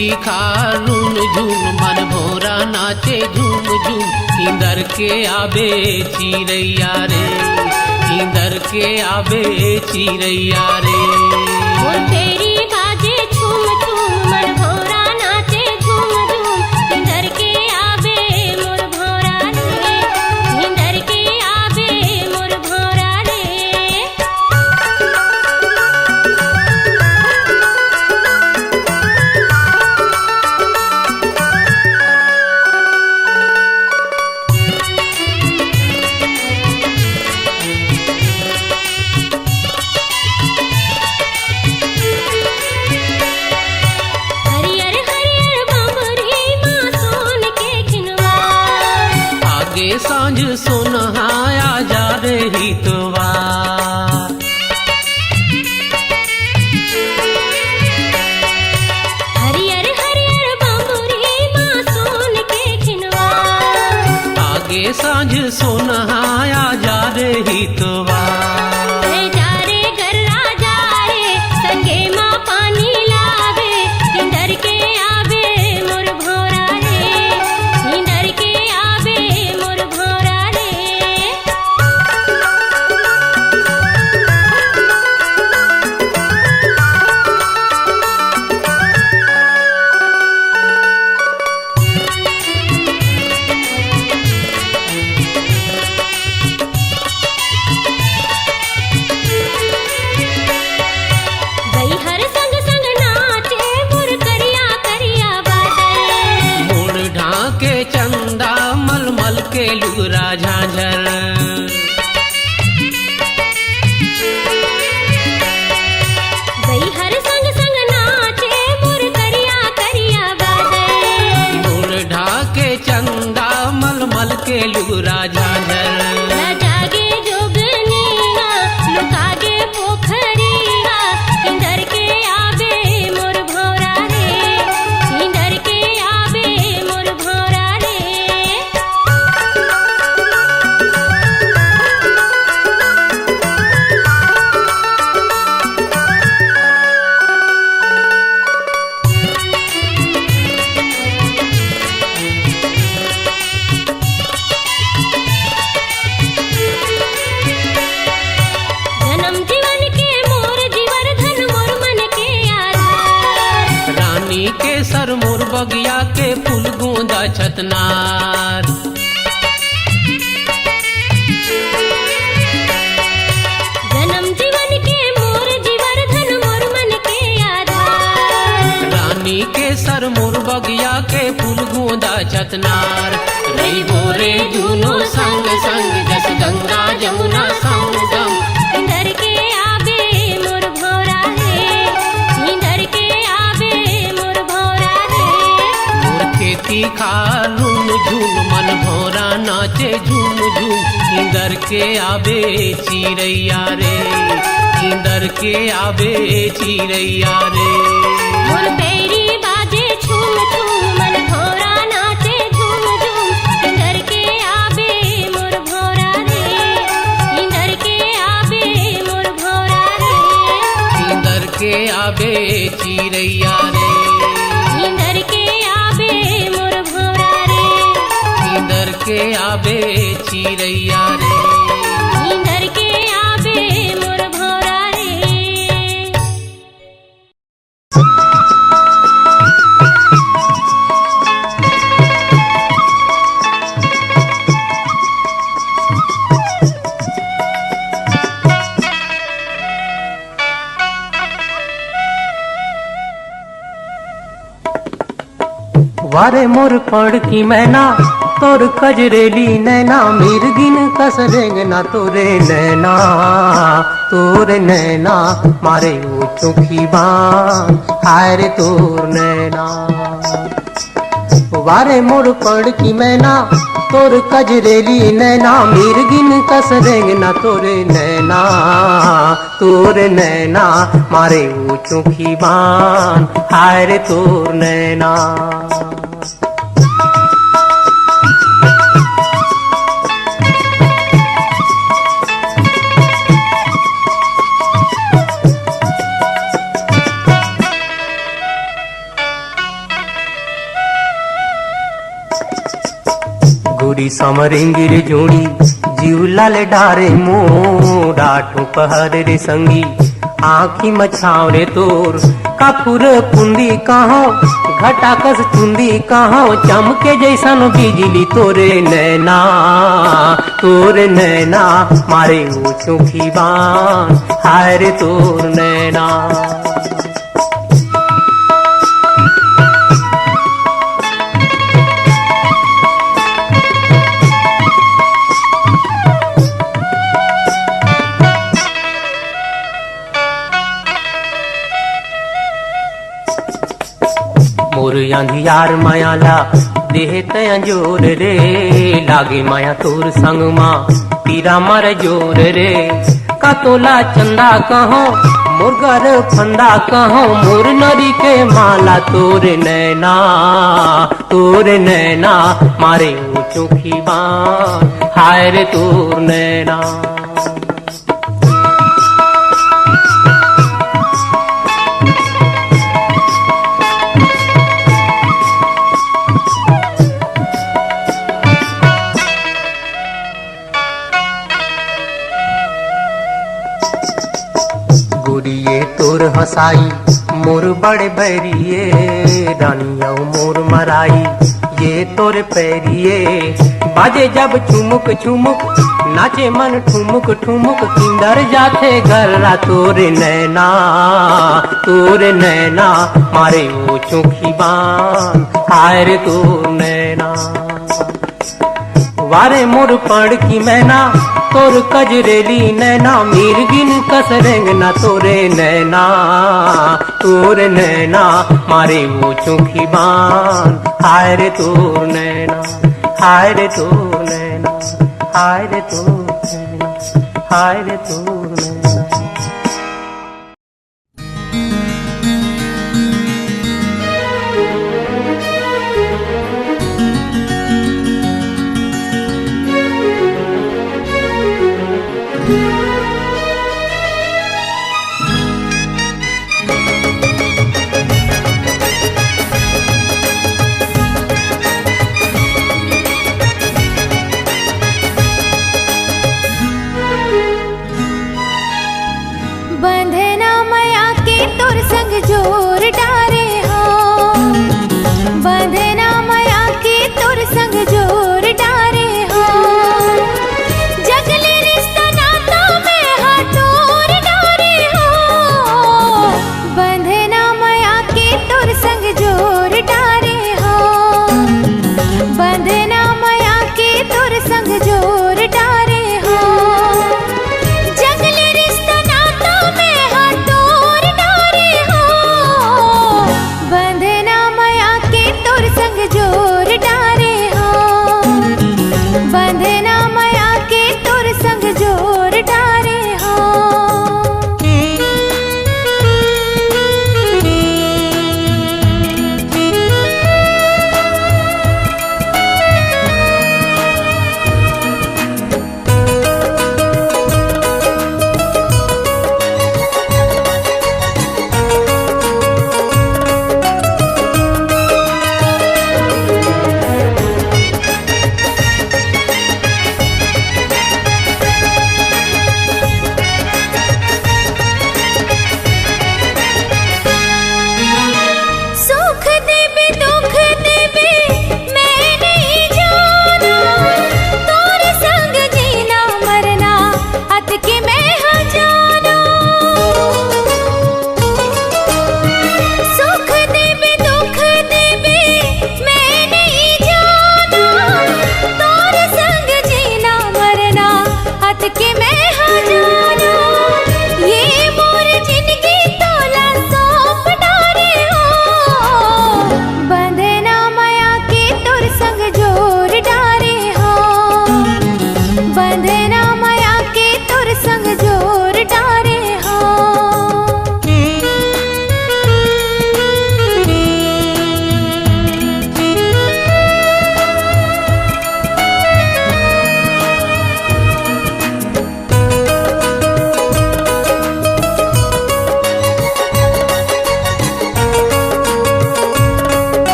तीखा रून झूम मन भोरा नाचे झूम झूम। इंदर के आबे चिरैया रे, इंदर के आबे चिरैया रे। तेरी बाजे झूम झूम मन भोरा नाचे झूम झूम। इंदर के आबे मोर भोरा रे, इंदर के आबे मोर भोरा रे। हरियर हरियर बबुरी माँ सोन के खिनवा। आगे सांझ सुनहाया जा रही तोवा। हरियर हरियर बबुरी माँ सोन के खिनवा। आगे सांझ सुनहाया जा रही तोवा। जा रे गर्रा जा रे संगे माँ पानी लावे। इंदर के आबे मोर भोरा रे, इंदर के आबे मोर भोरा रे। गई हर संग संग नाचे मोर करिया करिया बादल। मोड़ ढाके चंदा मलमल के लुगरा झांझर। गई हर संग संग नाचे मोर करिया करिया बादल। मोड़ ढाके चंदा मलमल के लुगरा झांझर। न जागे जोगनिया लुकागे पोखरिया। इंदर के आबे मोर भोरा रे, इंदर के आबे मोर भोरा रे। जन्म जीवन के मोर जीवर धन मोर मन के आधार। रानी के सर मोर बगिया के फूल गूंदा छतनार। जन्म जीवन के मोर जीवर धन मोर मन के आधार। रानी के सर मोर बगिया के फूल गूंदा छतनार। रही बोरे जूनो संग संग जस गंगा जमुना संगम। इंदर के आबे मोर भोरा रे, इंदर के आबे मोर भोरा रे। मोर खेती खा रून झूम मन भोरा नाचे झूम झूम। इंदर के आबे चिरैया रे, इंदर के आबे चिरैया रे। मोर पैरी बाजे झूम झूम मन भोरा नाचे झूम झूम। इंदर के आबे मोर भोरा रे, इंदर के आबे मोर भोरा रे। इंदर के आबे चिरैया रे, इंदर के आबे मोर भोरा रे, इंदर के आबे चिरैया रे। इंदर के आबे मोर भोरा रे। वारे मोर पड़ की मैना तोर कजरेली नैना। मिर्गिन कसरेंग ना तोरे नैना, तोरे नैना मारे ऊँचों की बान। हाय रे तोर नैना। वारे मोर पड़ की मैना तोर कजरेली नैना। मिर्गिन कसरेंग ना तोरे नैना, तोरे नैना मारे ऊँचों की बान। हाय रे तोर नैना। गोरी समरेंगी रे जोड़ी जीवलाल डारे डाठू पहर रे संगी आँखी मछाव रे तोर कापुर कुंदी कहो घटाकस चुंदी कहो चमके जैसन बिजली तोरे नैना मारे वो चोखी बान हाय रे तोर नैना। मोर अंधियार मायाला देह तया जोर रे लागे माया तोर संग माँ पीरा मार जोर रे का तोला चंदा कहो मुर्गर फंदा कहो मोर नरी के माला तोर नैना मारे वो चोखी बान हाय रे तोर नैना। गोरिये तोर हसाई मोर बड़े बैरिये रानिया मोर मराई ये तोर पैरिये बाजे जब ठुमुक ठुमुक नाचे मन ठुमुक ठुमुक किंदर जाते गर्रा तोर नैना मारे वो चोखी बान हाय रे तोर नैना। वारे मोर पड़ की मैना तोर कजरेली नैना मीरगिन कस रेंगना तोरे नैना मारे वो चोखी बान हाय रे तोर नैना हाय रे तोर नैना हाय रे तोर नैना हाय रे तोर नैना।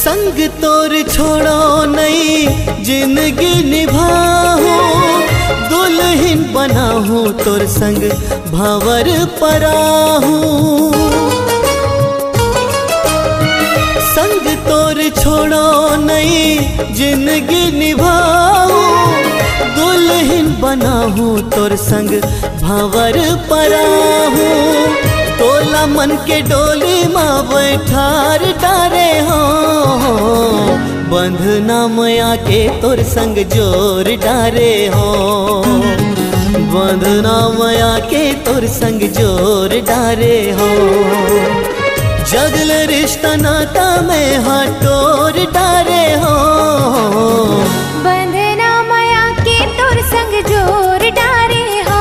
संग तोर छोड़ो नहीं जिंदगी निभाओ, दुल्हन बनाहूँ तोर संग भंवर पराहूँ। संग तोर छोड़ो नहीं जिंदगी निभाओ, दुल्हन बनाहूँ तोर संग भंवर पराहूँ। तोला मन के डोली माँ बैठार डारे हो, बंधना मया के तोर संग जोर डारे हो, बंधना मया के तोर संग जोर डारे हो। जगल रिश्ता नाता में हटोर डारे हो, बंधना माया के तोर संग जोर डारे हो,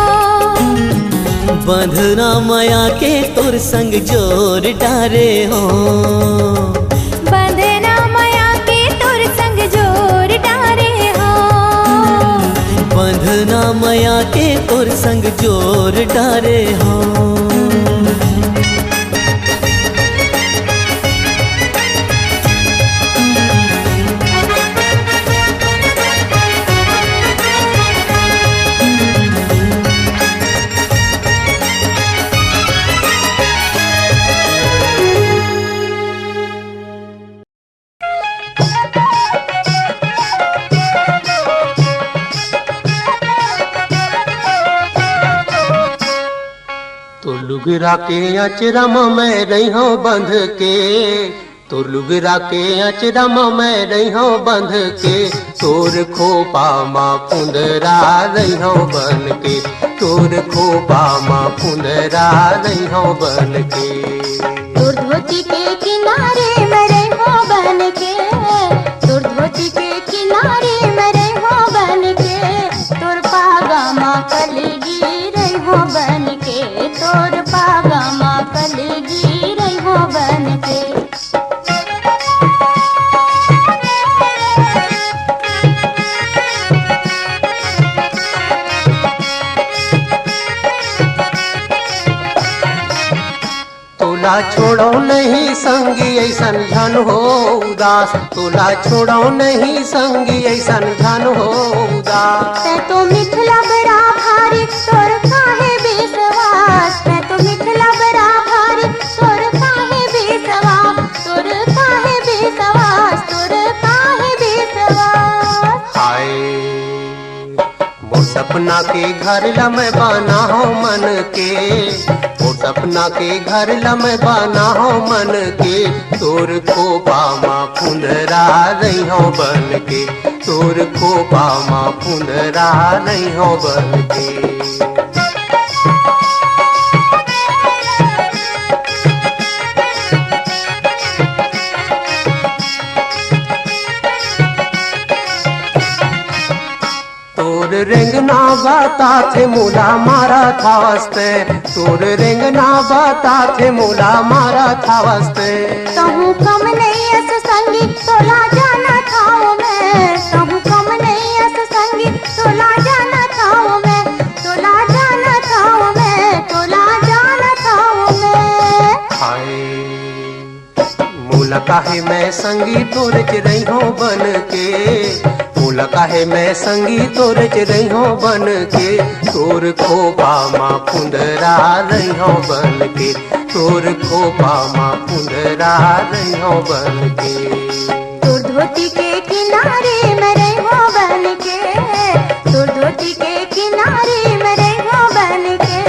बंधना माया के तोर संग जोर डारे हो, बंधना माया के तोर संग जोर डारे हो, बंधना माया के तोर संग जोर डारे हो। तो लुगरा के अचरम में रही हो बंध के, तो लुगरा के अचरम में रही हो बंध के, तोर खोपा माँ फुंदरा रही हो बन के, तोर खोपा माँ फुंदरा रही हो बन के। तोर धोती के किनारे में रही हो बन के, तोर धोती के किनारे में रही हो बन के, तोर पागा माँ कलगी रही हो बन के, तोर पागा माँ कलगी रही हो बन के। तोला छोड़ो नहीं संगी ऐसन धन हो उदास, तोला छोड़ो नहीं संगी ऐसन धन हो उदास। तै तो मिथिला बड़ा भारी तोर काहे बेसवास, तै तो मिथिला बड़ा भारी तोर काहे बेसवास, तोर काहे बेसवास, तोर काहे बेसवास। हाय मोर सपना के घर लमे बाना हो मन के, मोर सपना के घर लमे बाना हो मन के, तोर खोपा माँ फुंदरा रही हो बन के, तोर खोपा माँ फुंदरा रही हो बन के। तोर रेंगना बाता थे मूला मारा था वस्ते, तोर रेंगना बाता थे मूला मारा था वस्ते। कहूँ कम नहीं अस संगी तोला जाना था मैं, कहूँ कम नहीं अस संगी तोला जाना था मैं, तोला जाना था मैं, तोला जाना था मैं। हाय मूला काहे मैं संगी तोर च रही हो बन के, मूला काहे मैं संगी तोर च रही हो बन के, तोर खोपा माँ फुंदरा रही हो बन के, तोर खोपा माँ फुंदरा रही हो बन के। तोर धोती के किनारे में रही हो बन के, तोर धोती के किनारे में रही हो बन के,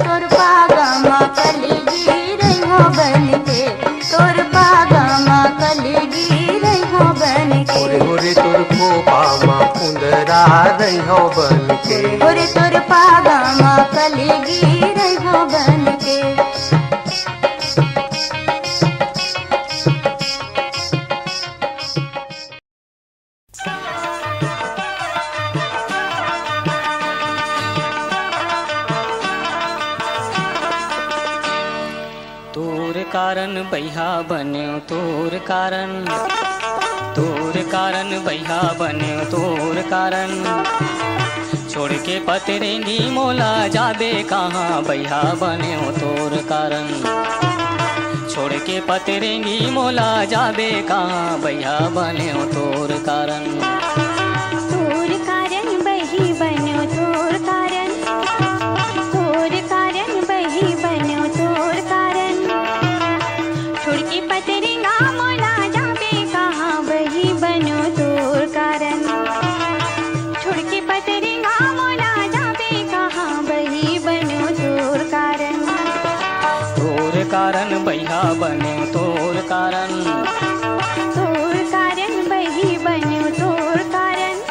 तोर पागा माँ कलगी रही हो बन के, तोर पागा माँ कलगी रही हो बन के। ओरे ओरे तोर खोपा माँ फुंदरा रही हो बन के, ओरे तोर पागा माँ कलगी रही हो बन के। तोर कारण बैहा बन्यो तोर कारण, तोर कारण बैहा बन्यो तोर कारण, छोड़ के पतरेंगी मोला जाबे कहाँ बैहा बन्यो तोर कारण, छोड़ के पतरेंगी मोला जाबे कहाँ भैया बने तोर कारण। तोर कारण बही बनो तोर कारण, तोर कारण बही बनो तोर कारण। छोड़ के पतरेंगा मोला जाबे कहाँ बही बनो तोर कारण। छोड़ के पतरेंगा मोला जाबे कहाँ बही बनो तोर कारण। तोर कारण भैया बने तोर कारण। तोर कारण बही बनो तोर कारण।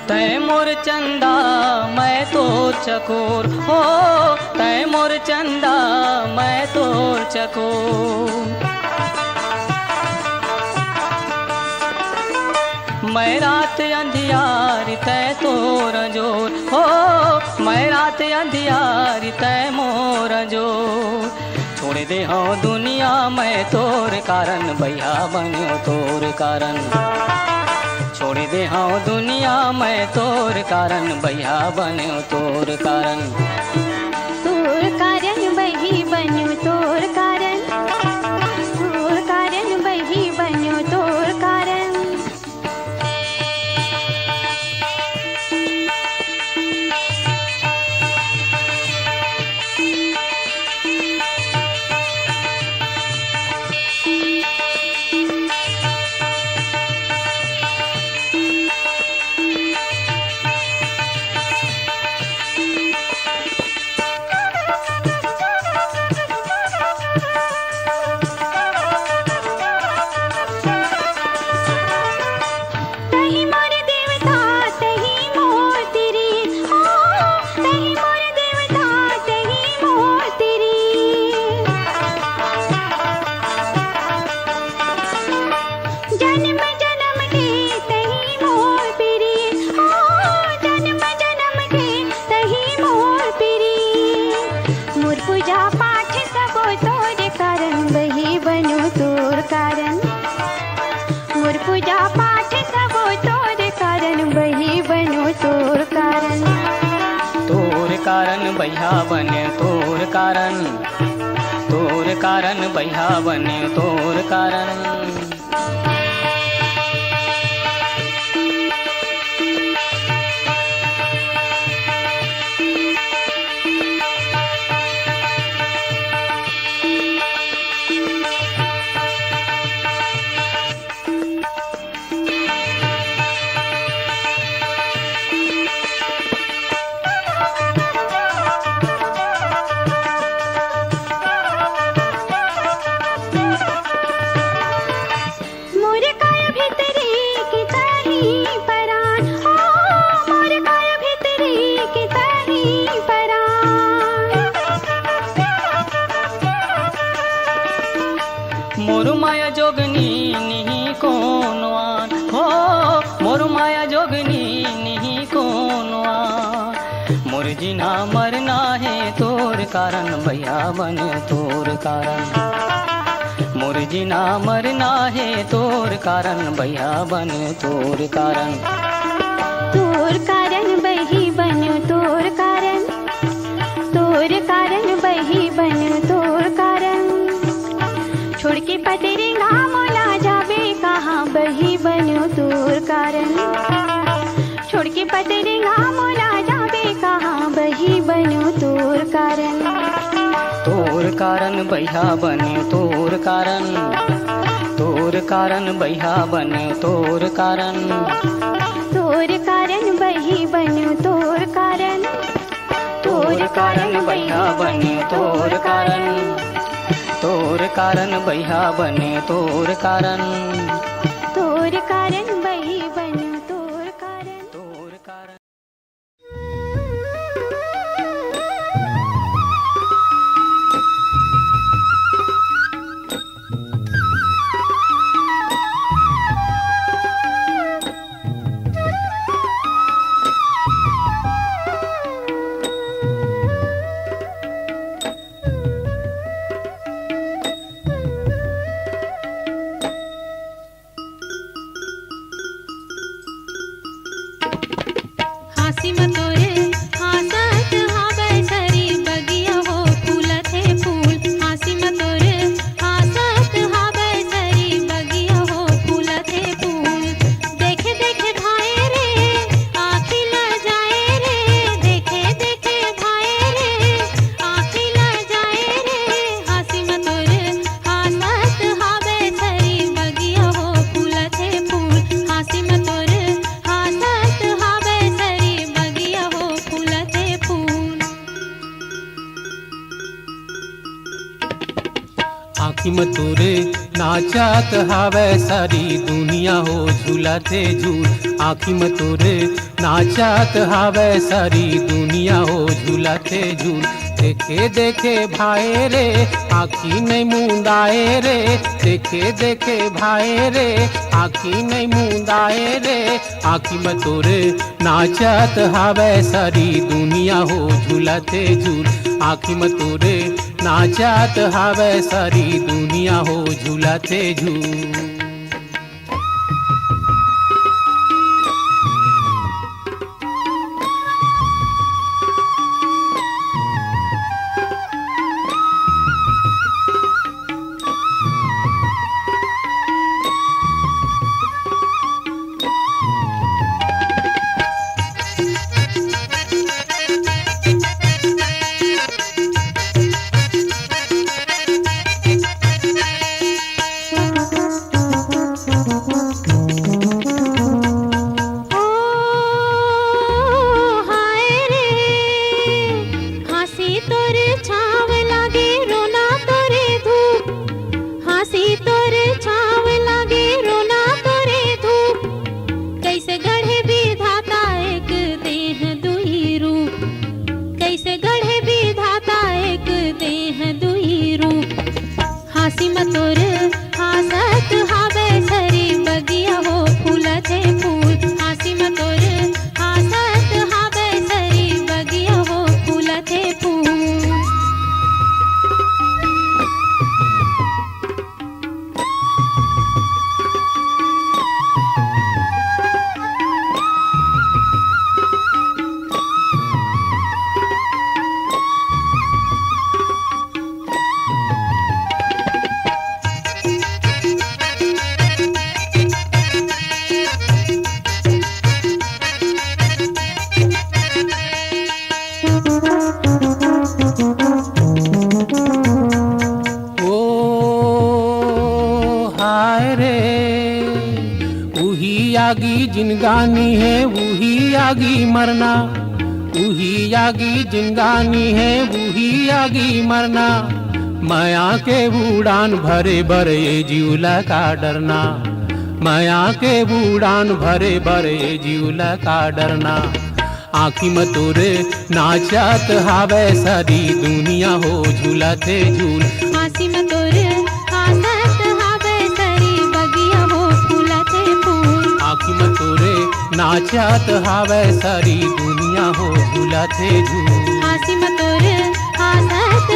तै मोर चंदा मैं तोर चकोर हो, तै मोर चंदा मैं तोर चकोर। मैं रात अंधियारी तै तोर जोर हो, मैं रात अंधियारी तै मोर जोर। छोड़ दे हो दुनिया मैं तोर कारण भैया बनो तोर कारण। छोड़ दे हाँ दुनिया मैं तोर कारण भैया बनो तोर कारण। तोर कारण बही बनो तोर कारण। तोर कारण बही बनो तोर कारण। तही मोर देवता तही मोर तेरी, ओ तही मोर देवता तही मोर तेरी। जन्म जन्म के तही मोर पीरी, ओ जन्म जन्म के तही मोर पीरी। मोर पूजा पाठ सबो तोर कारण बही बनो तोर कारण। मोर पूजा पाठ सबो तोर कारण बही बनो तोर कारण। तोर कारण भैया बने तोर कारण। तोर कारण भैया बने तोर कारण। मोर काय भितरी की ताही परान, हो मोर काय भितरी की ताही परान। मोर माया जोगनी नहीं कोनवान हो, मोर माया जोगनी नहीं कोनवान। मोर जीना मरना है तोर कारण भैया बने तोर कारण। मोर जीना मरना है तोर कारण भैया बने तोर कारण। तोर कारण बही बनो तोर कारण। तोर कारण बही बनो तोर कारण। छोड़ के पतरेंगा मोला जाबे कहाँ बही बनो तोर कारण। छोड़ के पतरेंगा मोला जाबे कहाँ बही बनो तोर कारण। तोर कारण भैया बने तोर कारण। तोर कारण भैया बने तोर कारण। तोर कारण बही बनो तोर कारण। तोर कारण भैया बने तोर कारण। तोर कारण भैया बने तोर कारण। तोर कारण बही बनो तोर कारण। तोर कारण मतुरे नाचत हावे सारी दुनिया हो झूलते झूल। आँखी मतुरे नाचत हावे सारी दुनिया हो झूलते झूल। देखे देखे भाई रे आँखी नहीं मुंदाए रे, देखे देखे भाई रे आँखी नहीं मुंदाए रे। आँखी मतुरे नाचत हावे सारी दुनिया हो झूलते झूल। आँखी मतुरे नाचत हावे सारी दुनिया हो झूलते झूल। आगी जिनगानी है वही आगी मरना, वही आगी जिनगानी है वही आगी मरना। माया के उड़ान भरे भरे जीवला का डरना, माया के उड़ान भरे भरे जीवला का डरना। आँखी मतुरे नाचत हावे सारी दुनिया हो झूलते झूल। आँखी मतुरे नाचत हावे सारी बगिया हो फूलते फूल। आँखी मतुरे नाचत हावे सारी दुनिया हो झूलते झूल। आँखी मतुरे नाचत